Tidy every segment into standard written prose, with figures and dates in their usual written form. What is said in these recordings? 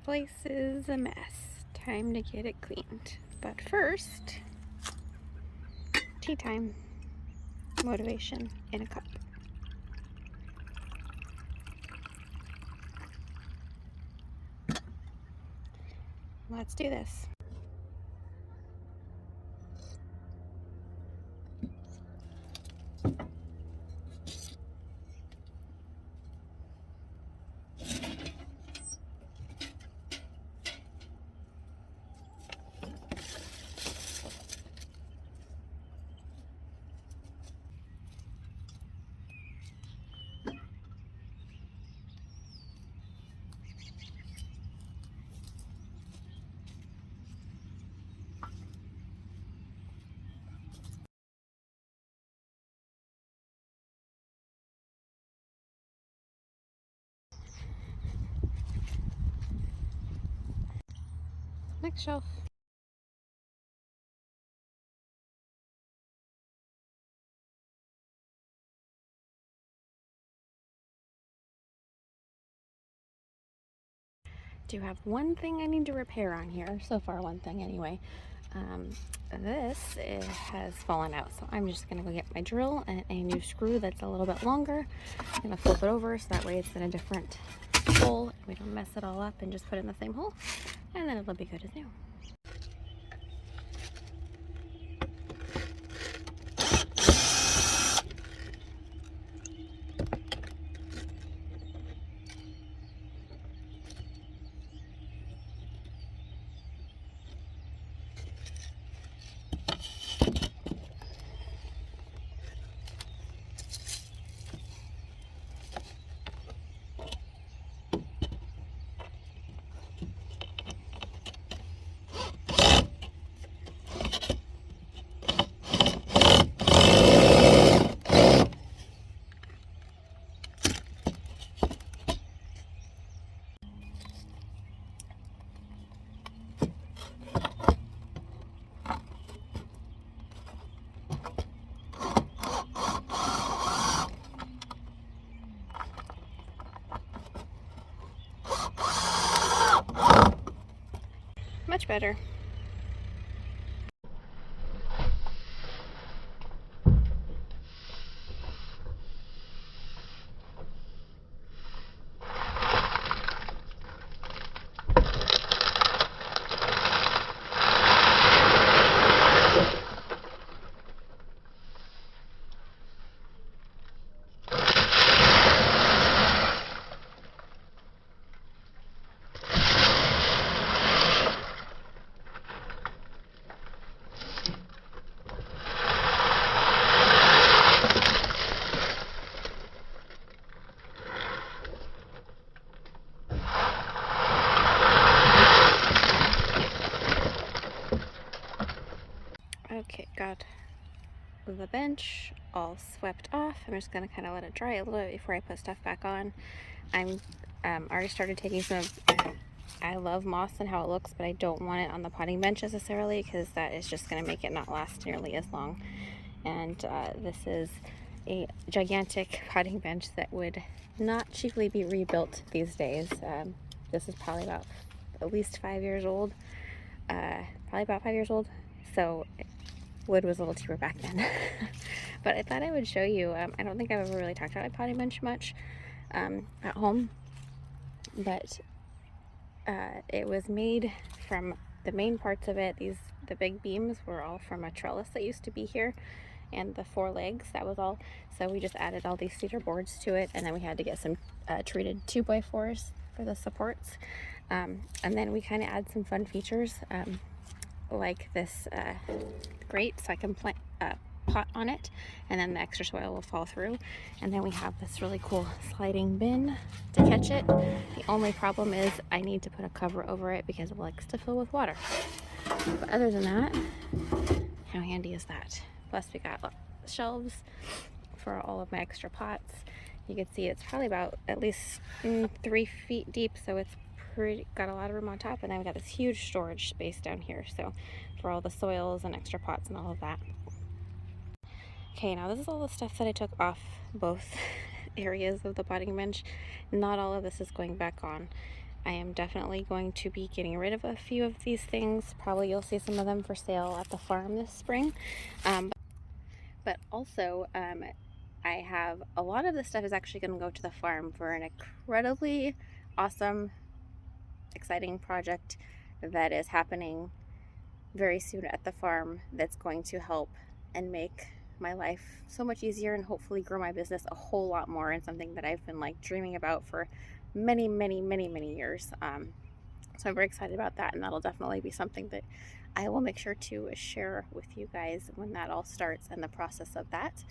place is a mess. Time to get it cleaned. But first, tea time. Motivation in a cup. Let's do this. Next shelf. Do have one thing I need to repair on here. So far, one thing anyway. This has fallen out, so I'm just gonna go get my drill and a new screw that's a little bit longer. I'm gonna flip it over so that way it's in a different hole and we don't mess it all up and just put it in the same hole, and then it'll be good as new. Much better. Okay, got the bench all swept off. I'm just gonna kind of let it dry a little bit before I put stuff back on. I'm already started taking some of, I love moss and how it looks, but I don't want it on the potting bench necessarily because that is just gonna make it not last nearly as long. And this is a gigantic potting bench that would not cheaply be rebuilt these days. This is probably about at least 5 years old, so wood was a little cheaper back then. But I thought I would show you. I don't think I've ever really talked about my potting bench much at home, but it was made from the main parts of it. The big beams were all from a trellis that used to be here, and the 4 legs, that was all. So we just added all these cedar boards to it, and then we had to get some treated 2x4s for the supports, and then we kind of add some fun features like this grate, so I can plant a pot on it, and then the extra soil will fall through. And then we have this really cool sliding bin to catch it. The only problem is I need to put a cover over it because it likes to fill with water. But other than that, how handy is that? Plus we got shelves for all of my extra pots. You can see it's probably about at least 3 feet deep, so it's got a lot of room on top, and then we got this huge storage space down here, so for all the soils and extra pots and all of that. Okay, now this is all the stuff that I took off both areas of the potting bench. Not all of this is going back on. I am definitely going to be getting rid of a few of these things. Probably you'll see some of them for sale at the farm this spring. But also, I have a lot of this stuff is actually going to go to the farm for an incredibly awesome, exciting project that is happening very soon at the farm that's going to help and make my life so much easier and hopefully grow my business a whole lot more, and something that I've been like dreaming about for many years. So I'm very excited about that, and that'll definitely be something that I will make sure to share with you guys when that all starts and the process of that.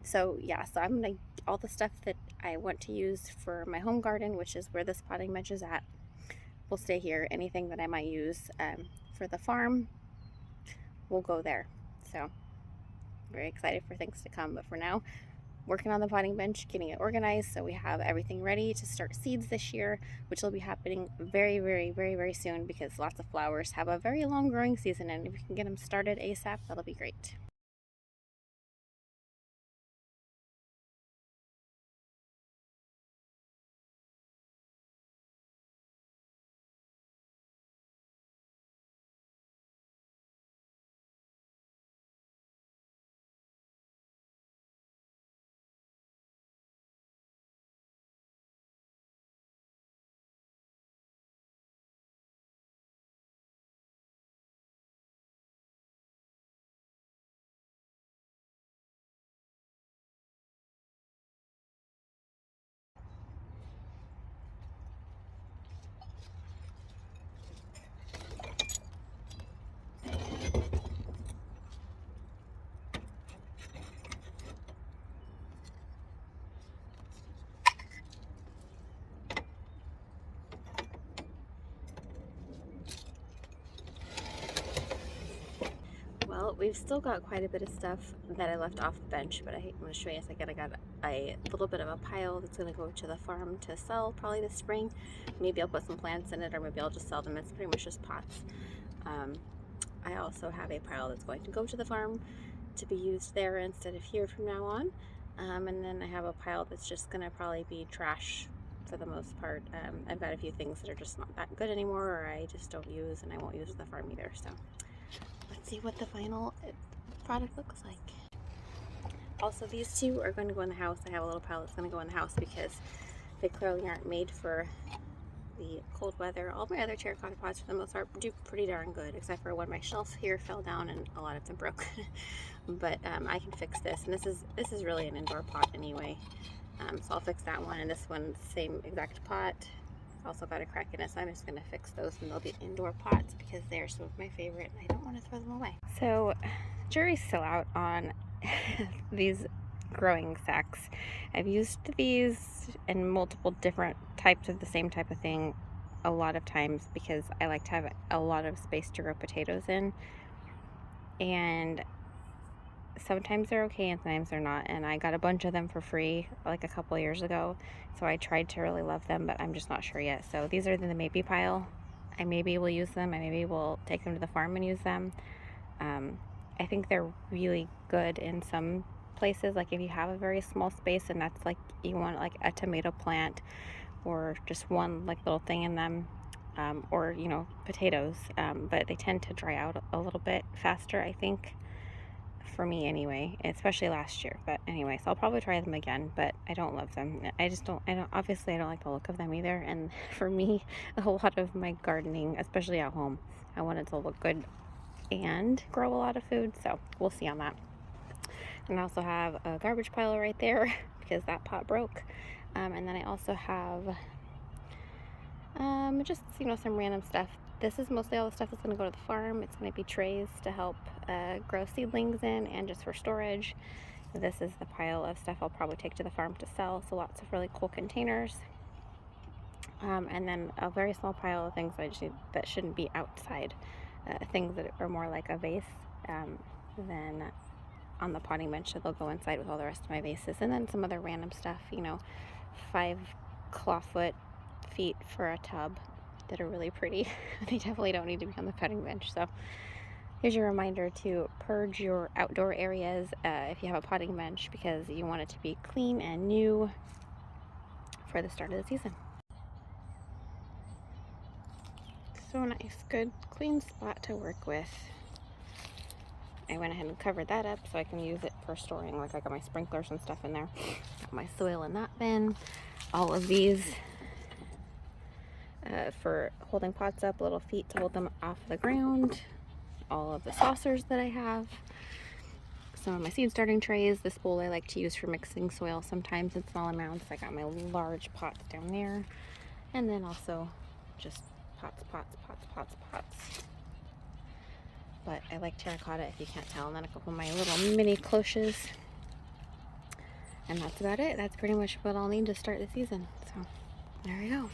So I'm gonna, all the stuff that I want to use for my home garden, which is where this potting bench is at, will stay here. Anything that I might use for the farm will go there. So I'm very excited for things to come, but for now, working on the potting bench, getting it organized so we have everything ready to start seeds this year, which will be happening very soon, because lots of flowers have a very long growing season, and if we can get them started ASAP, that'll be great. Well, we've still got quite a bit of stuff that I left off the bench, but I'm going to show you in a second. I got a little bit of a pile that's going to go to the farm to sell probably this spring. Maybe I'll put some plants in it, or maybe I'll just sell them. It's pretty much just pots. I also have a pile that's going to go to the farm to be used there instead of here from now on. And then I have a pile that's just going to probably be trash for the most part. I've got a few things that are just not that good anymore, or I just don't use, and I won't use at the farm either. So let's see what the final product looks like. Also, these two are going to go in the house. I have a little pile that's going to go in the house because they clearly aren't made for the cold weather. All my other terracotta pots for the most part do pretty darn good, except for when my shelf here fell down and a lot of them broke. But I can fix this, and this is really an indoor pot anyway. So I'll fix that one, and this one, same exact pot. Also got a crack in it, so I'm just going to fix those, and they'll be indoor pots because they're some of my favorite, and I don't want to throw them away. So jury's still out on these growing sacks. I've used these in multiple different types of the same type of thing a lot of times because I like to have a lot of space to grow potatoes in, and sometimes they're okay and sometimes they're not, and I got a bunch of them for free like a couple years ago, so I tried to really love them, but I'm just not sure yet. So these are in the maybe pile. I maybe will use them. I maybe will take them to the farm and use them. I think they're really good in some places, like if you have a very small space and that's like you want like a tomato plant or just one like little thing in them, or potatoes, but they tend to dry out a little bit faster, I think, for me anyway, especially last year. But anyway, so I'll probably try them again, but I don't love them. Obviously I don't like the look of them either, and for me, a lot of my gardening, especially at home, I want it to look good and grow a lot of food, so we'll see on that. And I also have a garbage pile right there because that pot broke. And then I also have just some random stuff. This is mostly all the stuff that's going to go to the farm. It's going to be trays to help grow seedlings in, and just for storage. This is the pile of stuff I'll probably take to the farm to sell, so lots of really cool containers. And then a very small pile of things that shouldn't be outside, things that are more like a vase than on the potting bench, so they'll go inside with all the rest of my vases. And then some other random stuff, 5 clawfoot feet for a tub that are really pretty. They definitely don't need to be on the potting bench. So here's your reminder to purge your outdoor areas if you have a potting bench, because you want it to be clean and new for the start of the season. So nice, good, clean spot to work with. I went ahead and covered that up so I can use it for storing. Like I got my sprinklers and stuff in there. Got my soil in that bin. All of these for holding pots up, little feet to hold them off the ground. All of the saucers that I have. Some of my seed starting trays. This bowl I like to use for mixing soil sometimes in small amounts. I got my large pots down there. And then also just pots. But I like terracotta if you can't tell. And then a couple of my little mini cloches. And that's about it. That's pretty much what I'll need to start the season. So there we go.